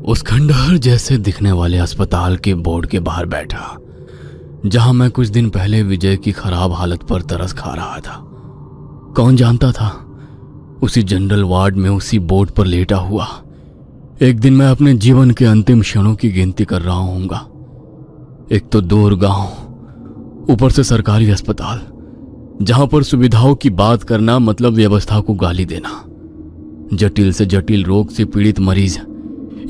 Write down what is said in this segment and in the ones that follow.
उस खंडहर जैसे दिखने वाले अस्पताल के बोर्ड के बाहर बैठा, जहां मैं कुछ दिन पहले विजय की खराब हालत पर तरस खा रहा था। कौन जानता था उसी जनरल वार्ड में उसी बोर्ड पर लेटा हुआ एक दिन मैं अपने जीवन के अंतिम क्षणों की गिनती कर रहा हूँगा। एक तो दूर गांव, ऊपर से सरकारी अस्पताल, जहां पर सुविधाओं की बात करना मतलब व्यवस्था को गाली देना। जटिल से जटिल रोग से पीड़ित मरीज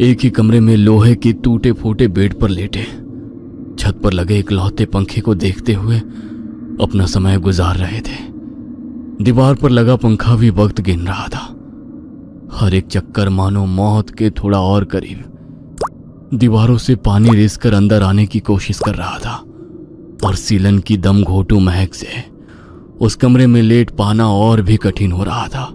एक ही कमरे में लोहे के टूटे फूटे बेड पर लेटे, छत पर लगे इकलौते पंखे को देखते हुए अपना समय गुजार रहे थे। दीवार पर लगा पंखा भी वक्त गिन रहा था। हर एक चक्कर मानो मौत के थोड़ा और करीब। दीवारों से पानी रिस कर अंदर आने की कोशिश कर रहा था और सीलन की दम घोटू महक से उस कमरे में लेट पाना और भी कठिन हो रहा था।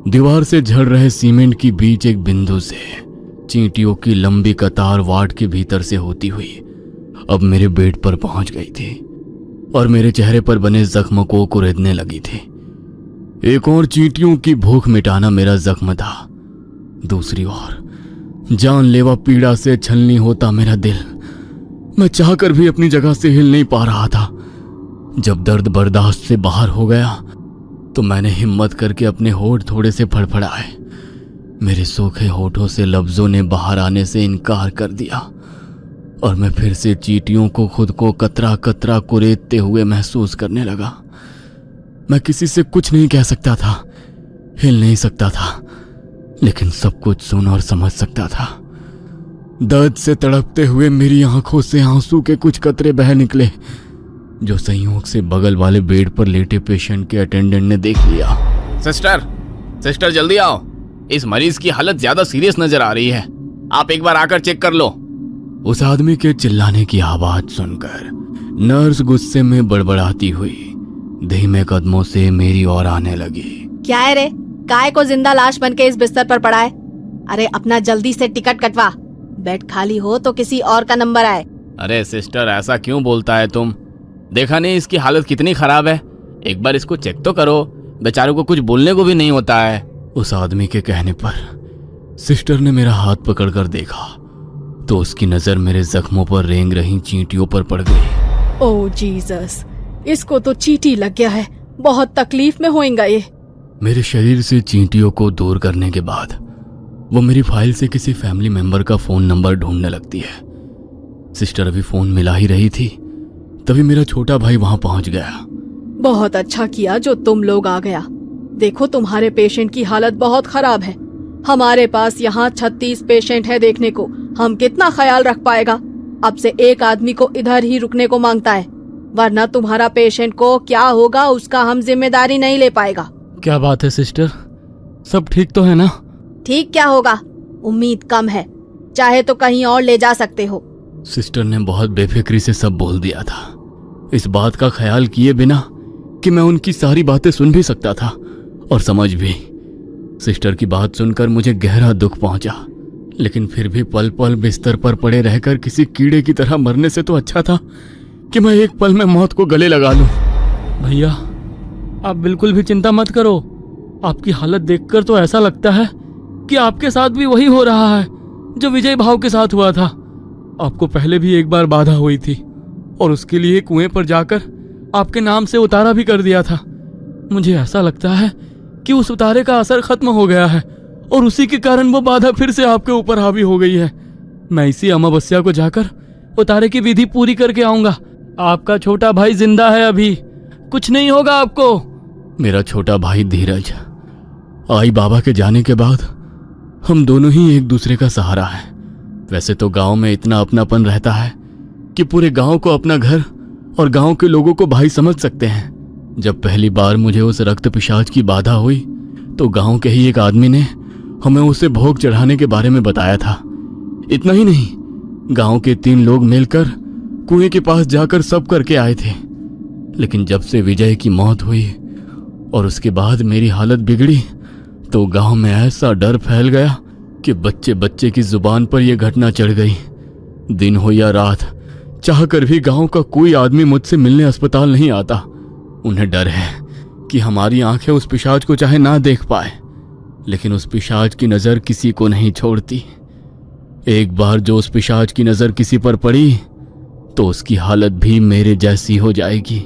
दीवार से झड़ रहे सीमेंट की बीच एक बिंदु से चींटियों की लंबी कतार वार्ड के भीतर से होती हुई अब मेरे बेड पर पहुंच गई थी और मेरे चेहरे पर बने जख्म को कुरेदने लगी थी। एक और चींटियों की भूख मिटाना मेरा जख्म था, दूसरी ओर जानलेवा पीड़ा से छलनी होता मेरा दिल। मैं चाहकर भी अपनी जगह से हिल नहीं पा रहा था। जब दर्द बर्दाश्त से बाहर हो गया तो मैंने हिम्मत करके अपने होठ थोड़े से फड़फड़ाए। मेरे सूखे होठों से लफ्जों ने बाहर आने से इनकार कर दिया और मैं फिर से चींटियों को खुद को कतरा कतरा कुरेदते हुए महसूस करने लगा। मैं किसी से कुछ नहीं कह सकता था, हिल नहीं सकता था, लेकिन सब कुछ सुन और समझ सकता था। दर्द से तड़पते हुए मेरी आंखों से आंसू के कुछ कतरे बह निकले, जो संयोग से बगल वाले बेड पर लेटे पेशेंट के अटेंडेंट ने देख लिया। सिस्टर जल्दी आओ, इस मरीज की हालत ज्यादा सीरियस नजर आ रही है, आप एक बार आकर चेक कर लो। उस आदमी के चिल्लाने की आवाज सुनकर नर्स गुस्से में बड़बड़ाती हुई धीमे कदमों से मेरी ओर आने लगी। क्या है रे, काय को जिंदा लाश बन के इस बिस्तर पर पड़ा है? अरे अपना जल्दी से टिकट कटवा, बेड खाली हो तो किसी और का नंबर आए। अरे सिस्टर ऐसा क्यों बोलता है तुम? देखा नहीं इसकी हालत कितनी खराब है, एक बार इसको चेक तो करो, बेचारों को कुछ बोलने को भी नहीं होता है। उस आदमी के कहने पर सिस्टर ने मेरा हाथ पकड़कर देखा तो उसकी नजर मेरे जख्मों पर रेंग रही चींटियों पर पड़ गई। ओह जीसस, इसको तो चींटी लग गया है, बहुत तकलीफ में होएगा ये। मेरे शरीर से चींटियों को दूर करने के बाद वो मेरी फाइल से किसी फैमिली मेंबर का फोन नंबर ढूंढने लगती है। सिस्टर अभी फोन मिला ही रही थी, तभी मेरा छोटा भाई वहां पहुंच गया। बहुत अच्छा किया जो तुम लोग आ गया। देखो तुम्हारे पेशेंट की हालत बहुत खराब है। हमारे पास यहाँ 36 पेशेंट है देखने को, हम कितना ख्याल रख पाएगा? अब से एक आदमी को इधर ही रुकने को मांगता है, वरना तुम्हारा पेशेंट को क्या होगा उसका हम जिम्मेदारी नहीं ले पाएगा। क्या बात है सिस्टर, सब ठीक तो है ना? ठीक क्या होगा, उम्मीद कम है, चाहे तो कहीं और ले जा सकते हो। सिस्टर ने बहुत बेफिक्री से सब बोल दिया था, इस बात का ख्याल किए बिना कि मैं उनकी सारी बातें सुन भी सकता था और समझ भी। सिस्टर की बात सुनकर मुझे गहरा दुख पहुंचा, लेकिन फिर भी पल पल बिस्तर पर पड़े रहकर किसी कीड़े की तरह मरने से तो अच्छा था कि मैं एक पल में मौत को गले लगा लूं। भैया आप बिल्कुल भी चिंता मत करो, आपकी हालत देखकर तो ऐसा लगता है कि आपके साथ भी वही हो रहा है जो विजय भाव के साथ हुआ था। आपको पहले भी एक बार बाधा हुई थी और उसके लिए कुएं पर जाकर आपके नाम से उतारा भी कर दिया था। मुझे ऐसा लगता है कि उस उतारे का असर खत्म हो गया है और उसी के कारण वो बाधा फिर से आपके ऊपर हावी हो गई है। मैं इसी अमावस्या को जाकर उतारे की विधि पूरी करके आऊंगा। आपका छोटा भाई जिंदा है, अभी कुछ नहीं होगा आपको। मेरा छोटा भाई धीरज, आई बाबा के जाने के बाद हम दोनों ही एक दूसरे का सहारा है। वैसे तो गांव में इतना अपनापन रहता है कि पूरे गांव को अपना घर और गांव के लोगों को भाई समझ सकते हैं। जब पहली बार मुझे उस रक्त पिशाच की बाधा हुई तो गांव के ही एक आदमी ने हमें उसे भोग चढ़ाने के बारे में बताया था। इतना ही नहीं, गांव के 3 लोग मिलकर कुएं के पास जाकर सब करके आए थे। लेकिन जब से विजय की मौत हुई और उसके बाद मेरी हालत बिगड़ी तो गांव में ऐसा डर फैल गया कि बच्चे बच्चे की जुबान पर यह घटना चढ़ गई। दिन हो या रात, चाहकर भी गांव का कोई आदमी मुझसे मिलने अस्पताल नहीं आता। उन्हें डर है कि हमारी आंखें उस पिशाच को चाहे ना देख पाए, लेकिन उस पिशाच की नजर किसी को नहीं छोड़ती। एक बार जो उस पिशाच की नजर किसी पर पड़ी तो उसकी हालत भी मेरे जैसी हो जाएगी।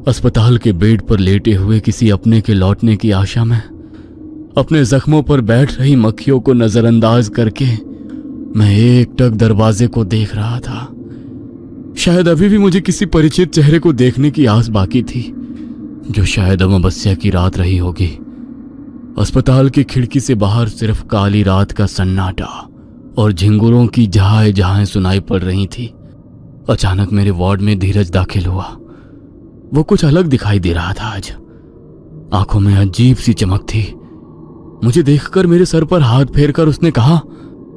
अस्पताल के बेड पर लेटे हुए किसी अपने के लौटने की आशा में अपने जख्मों पर बैठ रही मक्खियों को नजरअंदाज करके मैं एकटक दरवाजे को देख रहा था। शायद अभी भी मुझे किसी परिचित चेहरे को देखने की आस बाकी थी, जो शायद अमावस्या की रात रही होगी। अस्पताल की खिड़की से बाहर सिर्फ काली रात का सन्नाटा और झिंगुरों की जहां जहां सुनाई पड़ रही थी। अचानक मेरे वार्ड में धीरज दाखिल हुआ। वो कुछ अलग दिखाई दे रहा था आज। आंखों में अजीब सी चमक थी। मुझे देखकर मेरे सर पर हाथ फेरकर उसने कहा,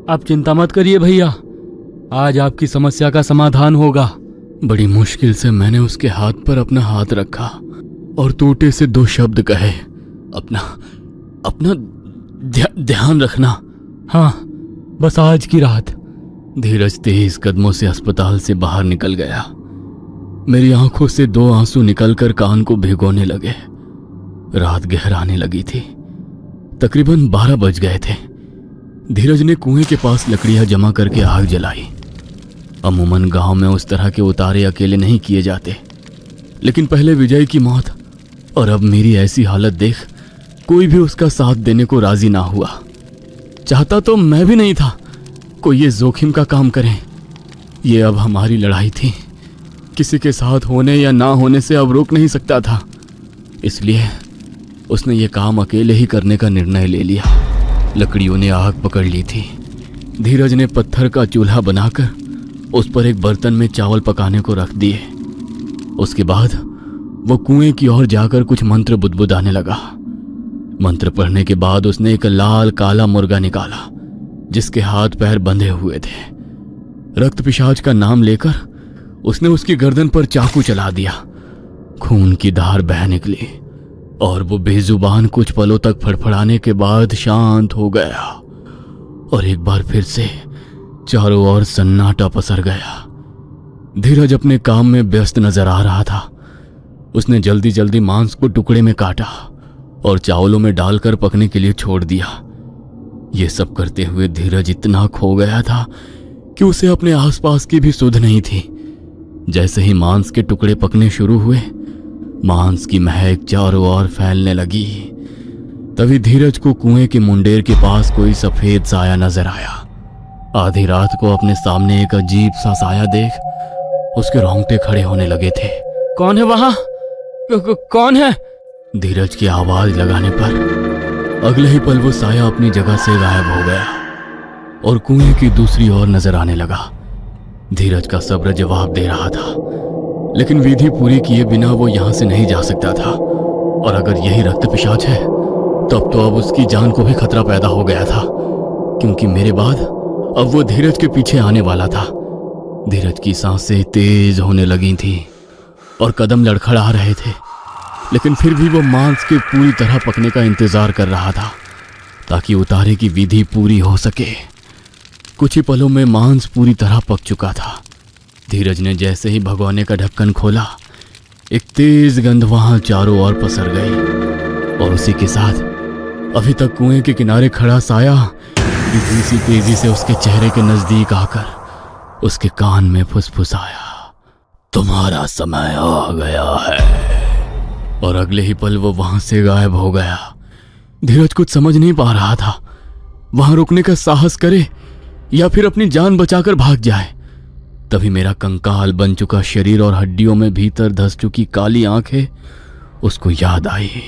आप चिंता मत करिए भैया, आज आपकी समस्या का समाधान होगा। बड़ी मुश्किल से मैंने उसके हाथ पर अपना हाथ रखा और टूटे से 2 शब्द कहे, अपना ध्यान रखना। हाँ, बस आज की रात। धीरज तेज कदमों से अस्पताल से बाहर निकल गया। मेरी आंखों से 2 आंसू निकलकर कान को भिगोने लगे। रात गहराने लगी थी। तकरीबन 12 बज गए थे। धीरज ने कुएं के पास लकड़ियां जमा करके आग जलाई। अमूमन गांव में उस तरह के उतारे अकेले नहीं किए जाते, लेकिन पहले विजय की मौत और अब मेरी ऐसी हालत देख कोई भी उसका साथ देने को राजी ना हुआ। चाहता तो मैं भी नहीं था कोई ये जोखिम का काम करे। ये अब हमारी लड़ाई थी। किसी के साथ होने या ना होने से अब रोक नहीं सकता था। इसलिए उसने ये काम अकेले ही करने का निर्णय ले लिया। लकड़ियों ने आग पकड़ ली थी। धीरज ने पत्थर का चूल्हा बनाकर उस पर एक बर्तन में चावल पकाने को रख दिए। उसके बाद वो कुएं की ओर जाकर कुछ मंत्र बुदबुदाने लगा। मंत्र पढ़ने के बाद उसने एक लाल काला मुर्गा निकाला जिसके हाथ पैर बंधे हुए थे। रक्त पिशाच का नाम लेकर उसने उसकी गर्दन पर चाकू चला दिया। खून की धार बह निकली और वो बेजुबान कुछ पलों तक फड़फड़ाने के बाद शांत हो गया और एक बार फिर से चारों ओर सन्नाटा पसर गया। धीरज अपने काम में व्यस्त नजर आ रहा था। उसने जल्दी जल्दी मांस को टुकड़े में काटा और चावलों में डालकर पकने के लिए छोड़ दिया। ये सब करते हुए धीरज इतना खो गया था कि उसे अपने आसपास की भी सुध नहीं थी। जैसे ही मांस के टुकड़े पकने शुरू हुए, मांस की महक चारों ओर फैलने लगी। तभी धीरज को कुएं के मुंडेर के पास कोई सफेद साया नजर आया। आधी रात को अपने सामने एक अजीब सा साया देख उसके रोंगटे खड़े होने लगे थे। कौन है वहां? कौन है? धीरज की आवाज लगाने पर अगले ही पल वो साया अपनी जगह से गायब हो गया और कुएं की दूसरी ओर नजर आने लगा। धीरज का सब्र जवाब दे रहा था, लेकिन विधि पूरी किए बिना वो यहां से नहीं जा सकता था। और अगर यही रक्त पिशाच है तब तो अब उसकी जान को भी खतरा पैदा हो गया था, क्योंकि मेरे बाद अब वो धीरज के पीछे आने वाला था। धीरज की सांसें तेज होने लगी थी और कदम लड़खड़ा रहे थे, लेकिन फिर भी वो मांस के पूरी तरह पकने का इंतजार कर रहा था ताकि उतारे की विधि पूरी हो सके। कुछ ही पलों में मांस पूरी तरह पक चुका था। धीरज ने जैसे ही भगोने का ढक्कन खोला, एक तेज गंध वहां चारों ओर पसर गई और उसी के साथ अभी तक कुएं के किनारे खड़ा साया इतनी सी तेजी से उसके चेहरे के नजदीक आकर उसके कान में फुसफुसाया, तुम्हारा समय आ गया है। और अगले ही पल वो वहां से गायब हो गया। धीरज कुछ समझ नहीं पा रहा था, वहां रुकने का साहस करे या फिर अपनी जान बचाकर भाग जाए। तभी मेरा कंकाल बन चुका शरीर और हड्डियों में भीतर धंस चुकी काली आंखें उसको याद आई।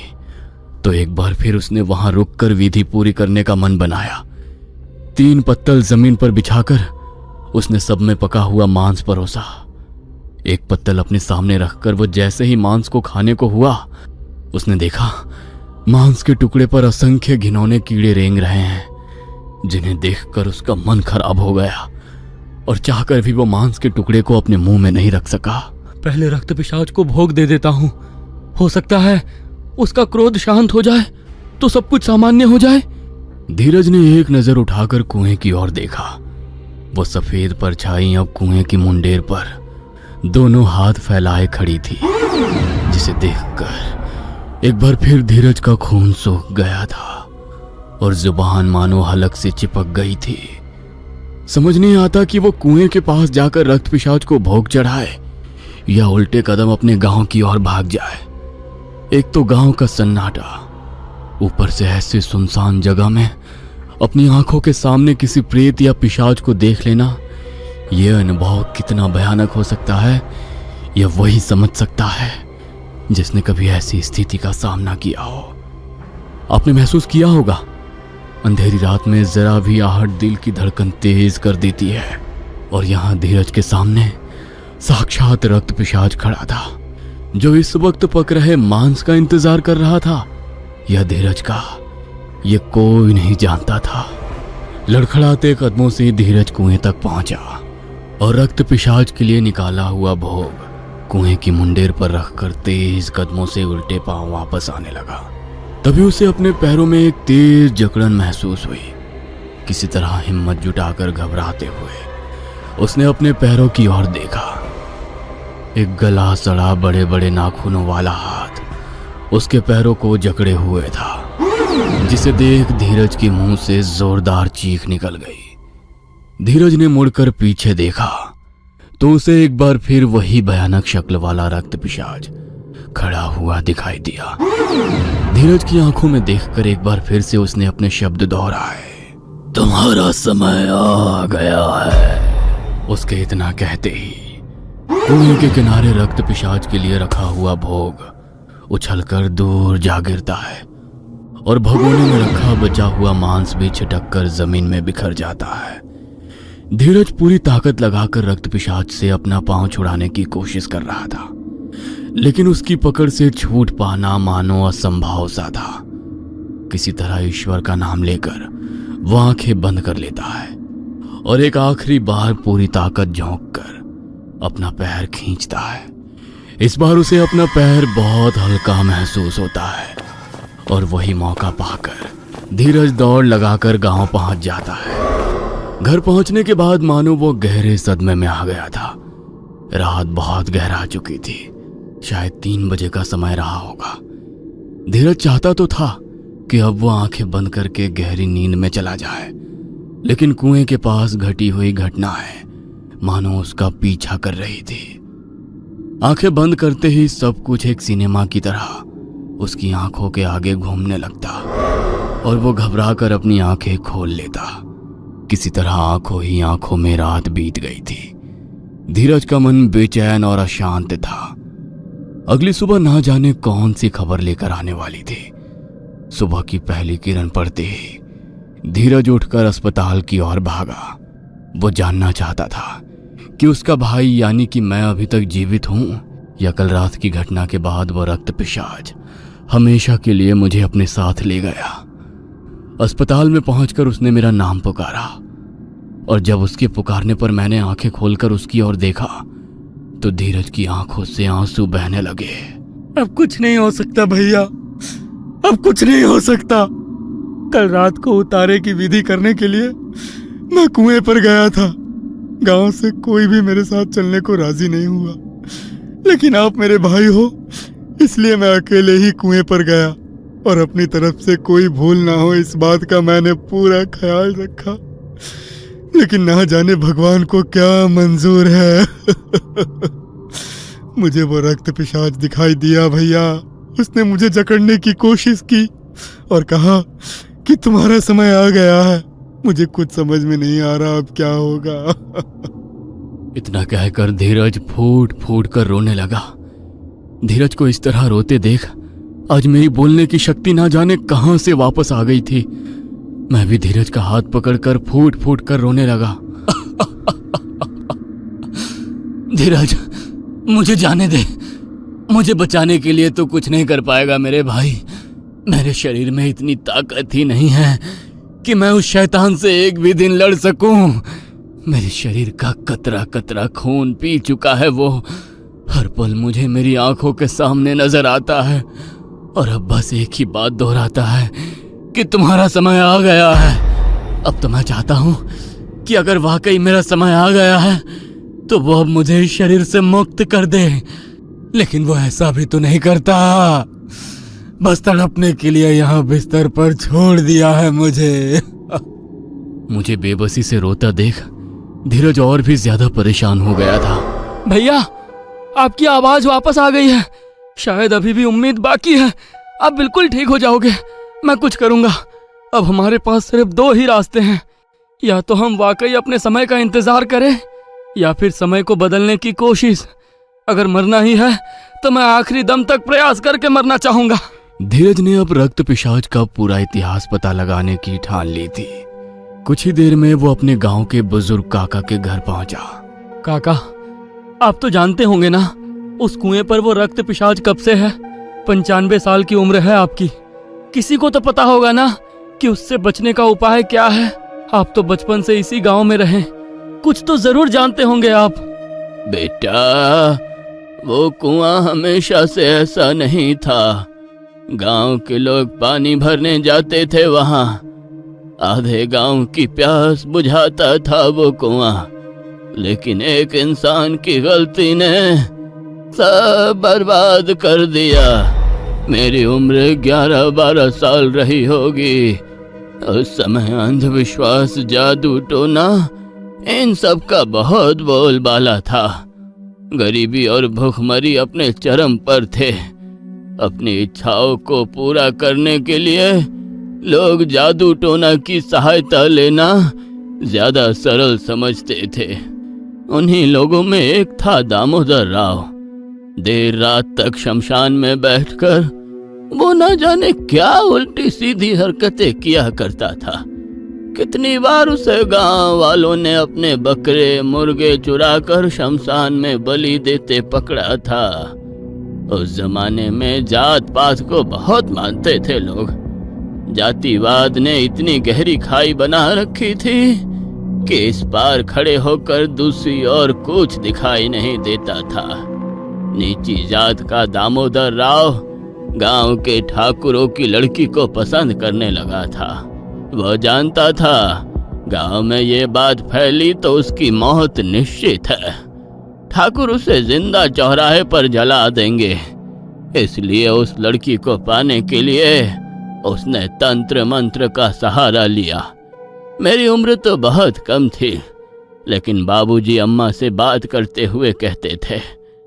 तो एक बार फिर उसने वहां रुककर विधि पूरी करने का मन बनाया। 3 पत्तल जमीन पर बिछाकर उसने सब में पका हुआ मांस परोसा। एक पत्तल अपने सामने रखकर वो जैसे ही मांस को खाने को हुआ, उसने देखा मांस के टुकड़े पर असंख्य घिनौने कीड़े रेंग रहे हैं, जिन्हें देखकर उसका मन खराब हो गया और चाहकर भी वो मांस के टुकड़े को अपने मुंह में नहीं रख सका। पहले रक्त पिशाच को भोग दे देता हूँ, हो सकता है उसका क्रोध शांत हो जाए तो सब कुछ सामान्य हो जाए। धीरज ने एक नजर उठाकर कुएं की ओर देखा। वो सफेद परछाई अब कुएं की मुंडेर पर दोनों हाथ फैलाए खड़ी थी, जिसे देखकर एक बार फिर धीरज का खून सूख गया था और जुबान मानो हलक से चिपक गई थी। समझ नहीं आता कि वो कुएं के पास जाकर रक्त पिशाच को भोग चढ़ाए या उल्टे कदम अपने गांव की ओर भाग जाए। एक तो गांव का सन्नाटा, ऊपर से ऐसे सुनसान जगह में अपनी आंखों के सामने किसी प्रेत या पिशाच को देख लेना, यह अनुभव कितना भयानक हो सकता है यह वही समझ सकता है जिसने कभी ऐसी स्थिति का सामना किया हो। आपने महसूस किया होगा, अंधेरी रात में जरा भी आहट दिल की धड़कन तेज कर देती है। और यहां धीरज के सामने साक्षात रक्त पिशाच खड़ा था, जो इस वक्त पक रहे मांस का इंतजार कर रहा था। यह धीरज का यह कोई नहीं जानता था। लड़खड़ाते कदमों से धीरज कुएं तक पहुंचा और रक्त पिशाच के लिए निकाला हुआ भोग कुएं की मुंडेर पर रखकर तेज कदमों से उल्टे पांव वापस आने लगा। तभी उसे अपने पैरों में एक तेज जकड़न महसूस हुई। किसी तरह हिम्मत जुटाकर घबराते हुए उसने अपने पैरों की ओर देखा। एक गला सड़ा बड़े बड़े नाखूनों वाला हाथ उसके पैरों को जकड़े हुए था, जिसे देख धीरज के मुंह से जोरदार चीख निकल गई। धीरज ने मुड़कर पीछे देखा तो उसे एक बार फिर वही भयानक शक्ल वाला रक्त पिशाच खड़ा हुआ दिखाई दिया। धीरज की आंखों में देखकर एक बार फिर से उसने अपने शब्द दोहराए, तुम्हारा समय आ गया है। उसके इतना कहते ही कुएं के किनारे रक्त पिशाच के लिए रखा हुआ भोग उछलकर दूर जा गिरता है और भगोने में रखा बचा हुआ मांस भी छिटककर जमीन में बिखर जाता है। धीरज पूरी ताकत लगाकर रक्त पिशाच से अपना पांव छुड़ाने की कोशिश कर रहा था, लेकिन उसकी पकड़ से छूट पाना मानो असंभव सा था। किसी तरह ईश्वर का नाम लेकर वो आंखें बंद कर लेता है और एक आखिरी बार पूरी ताकत झोंक कर अपना पैर खींचता है। इस बार उसे अपना पैर बहुत हल्का महसूस होता है और वही मौका पाकर धीरज दौड़ लगाकर गांव पहुंच जाता है। घर पहुंचने के बाद मानो वो गहरे सदमे में आ गया था। रात बहुत गहरा चुकी थी, शायद 3 बजे का समय रहा होगा। धीरज चाहता तो था कि अब वो आंखें बंद करके गहरी नींद में चला जाए, लेकिन कुएं के पास घटी हुई घटनाएं मानो उसका पीछा कर रही थी। आंखें बंद करते ही सब कुछ एक सिनेमा की तरह उसकी आंखों के आगे घूमने लगता और वो घबराकर अपनी आंखें खोल लेता। किसी तरह आंखों ही आंखों में रात बीत गई थी। धीरज का मन बेचैन और अशांत था। अगली सुबह ना जाने कौन सी खबर लेकर आने वाली थी। सुबह की पहली किरण पड़ते ही धीरज उठकर अस्पताल की ओर भागा। वो जानना चाहता था कि उसका भाई यानी कि मैं अभी तक जीवित हूं या कल रात की घटना के बाद वो रक्त पिशाच हमेशा के लिए मुझे अपने साथ ले गया। अस्पताल में पहुंचकर उसने मेरा नाम पुकारा और जब उसके पुकारने पर मैंने आंखें खोलकर उसकी ओर देखा तो धीरज की आंखों से आंसू बहने लगे। अब कुछ नहीं हो सकता भैया, अब कुछ नहीं हो सकता। कल रात को उतारे की विधि करने के लिए मैं कुएं पर गया था। गांव से कोई भी मेरे साथ चलने को राजी नहीं हुआ, लेकिन आप मेरे भाई हो इसलिए मैं अकेले ही कुएं पर गया और अपनी तरफ से कोई भूल ना हो इस बात का मैंने पूरा ख्याल रखा। लेकिन ना जाने भगवान को क्या मंजूर है। मुझे वो रक्त पिशाच दिखाई दिया भैया। उसने मुझे जकड़ने की कोशिश की और कहा कि तुम्हारा समय आ गया है। मुझे कुछ समझ में नहीं आ रहा अब क्या होगा। इतना कहकर धीरज फूट फूट कर रोने लगा। धीरज को इस तरह रोते देख आज मेरी बोलने की शक्ति ना जाने कहां से वापस आ गई थी। मैं भी धीरज का हाथ पकड़कर फूट फूट कर रोने लगा। धीरज, मुझे जाने दे। मुझे बचाने के लिए तो कुछ नहीं कर पाएगा मेरे भाई। मेरे शरीर में इतनी ताकत ही नहीं है कि मैं उस शैतान से एक भी दिन लड़ सकूं। मेरे शरीर का कतरा कतरा खून पी चुका है वो। हर पल मुझे मेरी आंखों के सामने नजर आता है और अब बस एक ही बात दोहराता है कि तुम्हारा समय आ गया है। अब तो मैं चाहता हूं कि अगर वाकई मेरा समय आ गया है तो वो अब मुझे इस शरीर से मुक्त कर दे, लेकिन वो ऐसा भी तो नहीं करता। बस तड़पने के लिए यहाँ बिस्तर पर छोड़ दिया है मुझे। मुझे बेबसी से रोता देख धीरज और भी ज्यादा परेशान हो गया था। भैया, आपकी आवाज वापस आ गई है। शायद अभी भी उम्मीद बाकी है। आप बिल्कुल ठीक हो जाओगे। मैं कुछ करूंगा। अब हमारे पास सिर्फ 2 ही रास्ते हैं। या तो हम वाकई अपने समय का इंतजार करें, या फिर समय को बदलने की कोशिश। अगर मरना ही है तो मैं आखिरी दम तक प्रयास करके मरना चाहूंगा। धीरज ने अब रक्त पिशाच का पूरा इतिहास पता लगाने की ठान ली थी। कुछ ही देर में वो अपने गांव के बुजुर्ग काका के घर पहुंचा। काका, आप तो जानते होंगे ना, उस कुएं पर वो रक्त पिशाच कब से है। 95 साल की उम्र है आपकी। किसी को तो पता होगा ना कि उससे बचने का उपाय क्या है। आप तो बचपन से इसी गांव में रहे, कुछ तो जरूर जानते होंगे आप। बेटा, वो कुआं हमेशा से ऐसा नहीं था। गांव के लोग पानी भरने जाते थे वहां। आधे गांव की प्यास बुझाता था वो कुआं। लेकिन एक इंसान की गलती ने सब बर्बाद कर दिया। मेरी उम्र 11-12 साल रही होगी। उस समय अंधविश्वास, जादू टोना, इन सब का बहुत बोलबाला था। गरीबी और भूखमरी अपने चरम पर थे। अपनी इच्छाओं को पूरा करने के लिए लोग जादू टोना की सहायता लेना ज्यादा सरल समझते थे। उन्हीं लोगों में एक था दामोदर राव। देर रात तक शमशान में बैठकर वो न जाने क्या उल्टी सीधी हरकतें किया करता था। कितनी बार उसे गांव वालों ने अपने बकरे मुर्गे चुराकर शमशान में बलि देते पकड़ा था। उस जमाने में जात पात को बहुत मानते थे लोग। जातिवाद ने इतनी गहरी खाई बना रखी थी कि इस पार खड़े होकर दूसरी ओर कुछ दिखाई नहीं देता था। नीची जात का दामोदर राव गांव के ठाकुरों की लड़की को पसंद करने लगा था। वह जानता था गांव में ये बात फैली तो उसकी मौत निश्चित है। ठाकुर उसे जिंदा चौराहे पर जला देंगे। इसलिए उस लड़की को पाने के लिए उसने तंत्र मंत्र का सहारा लिया। मेरी उम्र तो बहुत कम थी, लेकिन बाबूजी अम्मा से बात करते हुए कहते थे,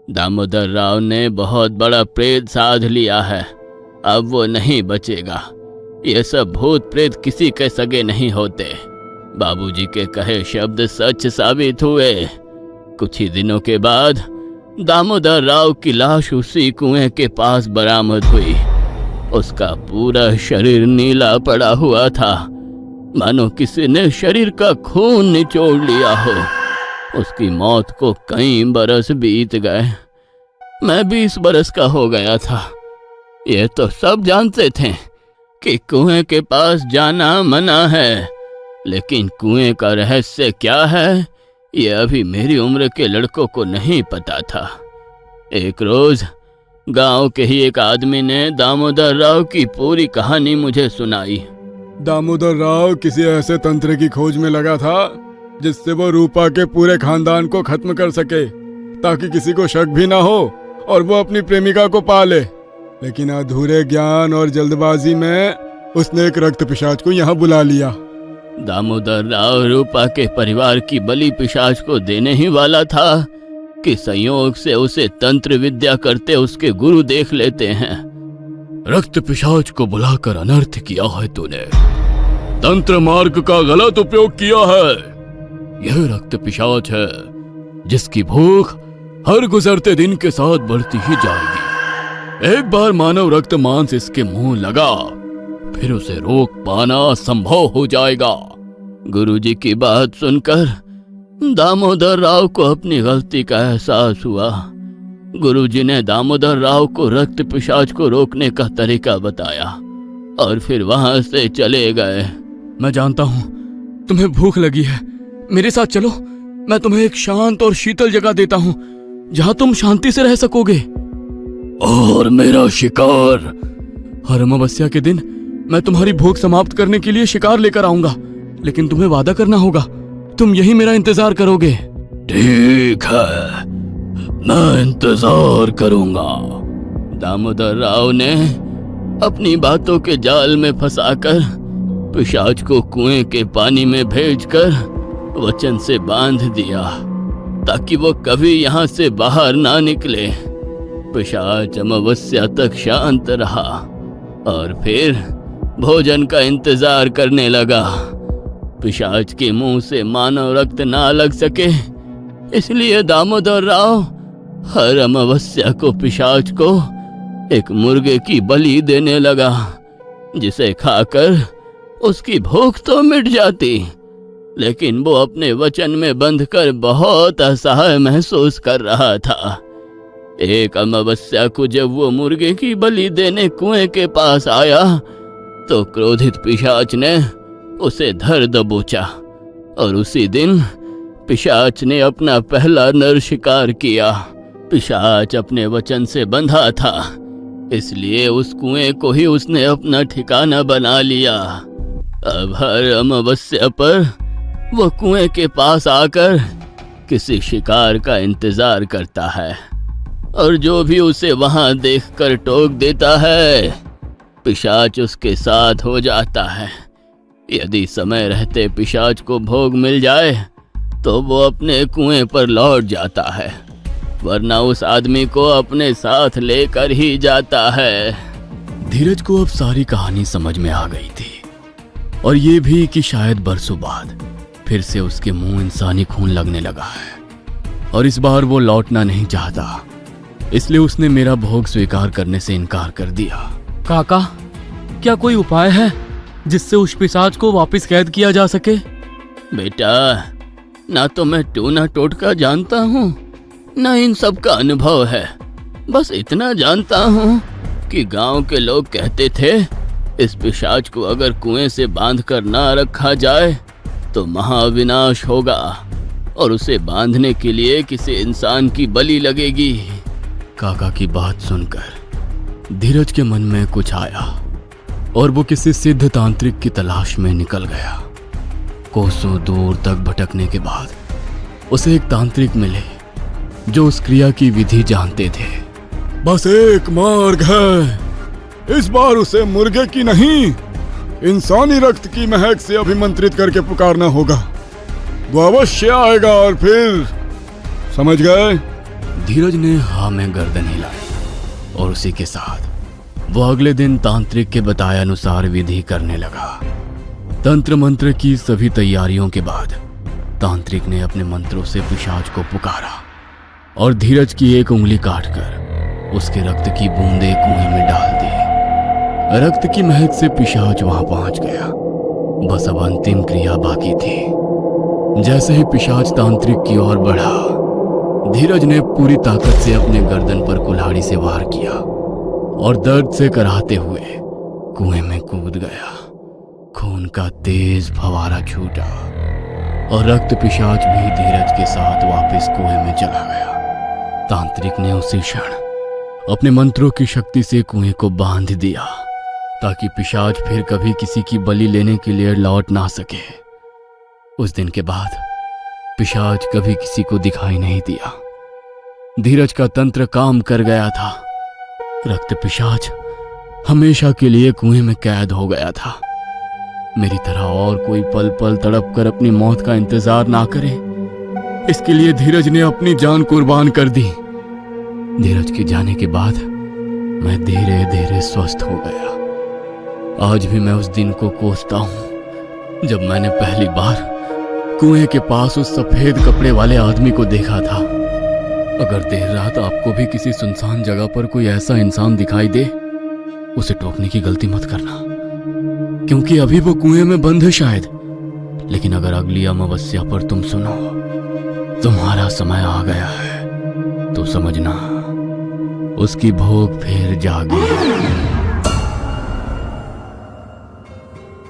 दामोदर राव ने बहुत बड़ा प्रेत साध लिया है। अब वो नहीं बचेगा। ये सब भूत प्रेत किसी के सगे नहीं होते। बाबूजी के कहे शब्द सच साबित हुए। कुछ ही दिनों के बाद दामोदर राव की लाश उसी कुएं के पास बरामद हुई। उसका पूरा शरीर नीला पड़ा हुआ था, मानो किसी ने शरीर का खून निचोड़ लिया हो। उसकी मौत को कई बरस बीत गए। मैं 20 बरस का हो गया था। ये तो सब जानते थे कि कुएं के पास जाना मना है, लेकिन कुएं का रहस्य क्या है ये अभी मेरी उम्र के लड़कों को नहीं पता था। एक रोज गांव के ही एक आदमी ने दामोदर राव की पूरी कहानी मुझे सुनाई। दामोदर राव किसी ऐसे तंत्र की खोज में लगा था जिससे वो रूपा के पूरे खानदान को खत्म कर सके, ताकि किसी को शक भी ना हो और वो अपनी प्रेमिका को पाले। लेकिन अधूरे ज्ञान और जल्दबाजी में उसने एक रक्त पिशाच को यहाँ बुला लिया। दामोदर राव रूपा के परिवार की बलि पिशाच को देने ही वाला था कि संयोग से उसे तंत्र विद्या करते उसके गुरु देख लेते हैं। रक्त पिशाच को बुलाकर अनर्थ किया है तूने। तंत्र मार्ग का गलत उपयोग किया है। यह रक्त पिशाच है जिसकी भूख हर गुजरते दिन के साथ बढ़ती ही जाएगी। एक बार मानव रक्त मांस इसके मुंह लगा, फिर उसे रोक पाना असंभव हो जाएगा। गुरुजी की बात सुनकर दामोदर राव को अपनी गलती का एहसास हुआ। गुरुजी ने दामोदर राव को रक्त पिशाच को रोकने का तरीका बताया और फिर वहां से चले गए। मैं जानता हूँ तुम्हें भूख लगी है, मेरे साथ चलो। मैं तुम्हें एक शांत और शीतल जगह देता हूँ जहाँ तुम शांति से रह सकोगे। और मेरा शिकार? हर अमावस्या के दिन मैं तुम्हारी भूख समाप्त करने के लिए शिकार लेकर आऊंगा, लेकिन तुम्हें वादा करना होगा तुम यही मेरा इंतजार करोगे। ठीक है, मैं इंतजार करूंगा। दामोदर राव ने अपनी बातों के जाल में फंसाकर पिशाच को कुएं के पानी में भेजकर वचन से बांध दिया ताकि वो कभी यहाँ से बाहर ना निकले। पिशाच अमावस्या तक शांत रहा और फिर भोजन का इंतजार करने लगा। पिशाच के मुंह से मानव रक्त ना लग सके, इसलिए दामोदर राव हर अमावस्या को पिशाच को एक मुर्गे की बलि देने लगा, जिसे खाकर उसकी भूख तो मिट जाती, लेकिन वो अपने वचन में बंधकर बहुत असहाय महसूस कर रहा था। एक अमावस्या को जब वो मुर्गे की बलि देने कुएं के पास आया तो क्रोधित पिशाच ने उसे धर दबोचा और उसी दिन पिशाच ने अपना पहला नर शिकार किया। पिशाच अपने वचन से बंधा था, इसलिए उस कुएं को ही उसने अपना ठिकाना बना लिया। अब हर अमावस्या पर वो कुएं के पास आकर किसी शिकार का इंतजार करता है और जो भी उसे वहां देखकर टोक देता है, पिशाच उसके साथ हो जाता है। यदि समय रहते पिशाच को भोग मिल जाए तो वो अपने कुएं पर लौट जाता है, वरना उस आदमी को अपने साथ लेकर ही जाता है। धीरज को अब सारी कहानी समझ में आ गई थी, और ये भी कि शायद बरसों बाद फिर से उसके मुंह इंसानी खून लगने लगा है और इस बार वो लौटना नहीं चाहता, इसलिए उसने मेरा भोग स्वीकार करने से इनकार कर दिया। काका, क्या कोई उपाय है जिससे उस पिशाच को वापस कैद किया जा सके? बेटा, ना तो मैं टूना टोटका जानता हूँ, ना इन सब का अनुभव है। बस इतना जानता हूँ कि गांव के लोग कहते थे इस पिशाच को अगर कुएं से बांध कर ना रखा जाए तो महाविनाश होगा और उसे बांधने के लिए किसी इंसान की बलि लगेगी। काका की बात सुनकर धीरज के मन में कुछ आया और वो किसी सिद्ध तांत्रिक की तलाश में निकल गया। कोसों दूर तक भटकने के बाद उसे एक तांत्रिक मिले जो उस क्रिया की विधि जानते थे। बस एक मार्ग है, इस बार उसे मुर्गे की नहीं, इंसानी रक्त की महक से अभिमंत्रित करके पुकारना होगा। वो अवश्य आएगा और फिर समझ गए? धीरज ने हाँ में गर्दन हिलाई और उसी के साथ वो अगले दिन तांत्रिक के बताए अनुसार विधि करने लगा। तंत्र मंत्र की सभी तैयारियों के बाद तांत्रिक ने अपने मंत्रों से पिशाच को पुकारा और धीरज की एक उंगली काटकर उसके रक्त की बूंदें कुएं में डाल दी। रक्त की महक से पिशाच वहां पहुंच गया। बस अब अंतिम क्रिया बाकी थी। जैसे ही पिशाच तांत्रिक की ओर बढ़ा, धीरज ने पूरी ताकत से अपने गर्दन पर कुल्हाड़ी से वार किया और दर्द से कराहते हुए कुएं में कूद गया। खून का तेज फवारा छूटा और रक्त पिशाच भी धीरज के साथ वापस कुएं में चला गया। तांत्रिक ने उसी क्षण अपने मंत्रों की शक्ति से कुएं को बांध दिया ताकि पिशाच फिर कभी किसी की बलि लेने के लिए लौट ना सके। उस दिन के बाद पिशाच कभी किसी को दिखाई नहीं दिया। धीरज का तंत्र काम कर गया था। रक्त पिशाच हमेशा के लिए कुएं में कैद हो गया था। मेरी तरह और कोई पल पल तड़प कर अपनी मौत का इंतजार ना करे, इसके लिए धीरज ने अपनी जान कुर्बान कर दी। धीरज के जाने के बाद मैं धीरे धीरे स्वस्थ हो गया। आज भी मैं उस दिन को कोसता हूं जब मैंने पहली बार कुएं के पास उस सफेद कपड़े वाले आदमी को देखा था। अगर देर रात आपको भी किसी सुनसान जगह पर कोई ऐसा इंसान दिखाई दे, उसे टोकने की गलती मत करना, क्योंकि अभी वो कुएं में बंद है शायद, लेकिन अगर अगली अमावस्या पर तुम सुनो तुम्हारा समय आ गया है तो समझना उसकी भूख फिर जागी।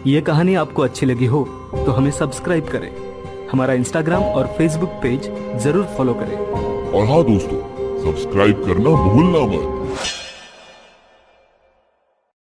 ये कहानी आपको अच्छी लगी हो तो हमें सब्सक्राइब करें, हमारा इंस्टाग्राम और फेसबुक पेज जरूर फॉलो करें। और हाँ दोस्तों, सब्सक्राइब करना भूलना मत।